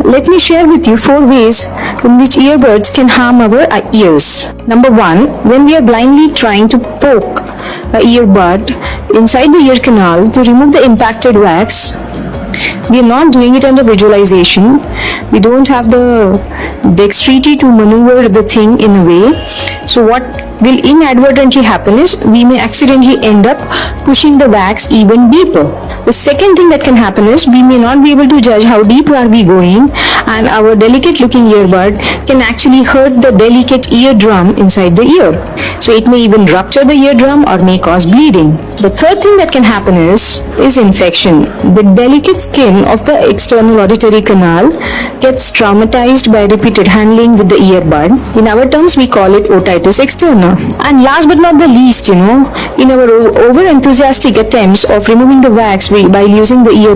let me share with you 4 ways in which earbuds can harm our ears. Number 1, when we are blindly trying to poke a earbud inside the ear canal to remove the impacted wax, we are not doing it under visualization. We don't have the dexterity to maneuver the thing in a way. So what will inadvertently happen is we may accidentally end up pushing the wax even deeper. The second thing that can happen is we may not be able to judge how deep are we going, and our delicate looking earbud can actually hurt the delicate eardrum inside the ear. So it may even rupture the eardrum or may cause bleeding. The third thing that can happen is infection. The delicate skin of the external auditory canal gets traumatized by repeated handling with the earbud. In our terms, we call it otitis externa. And last but not the least, in our over-enthusiastic attempts of removing the wax while using the earbud,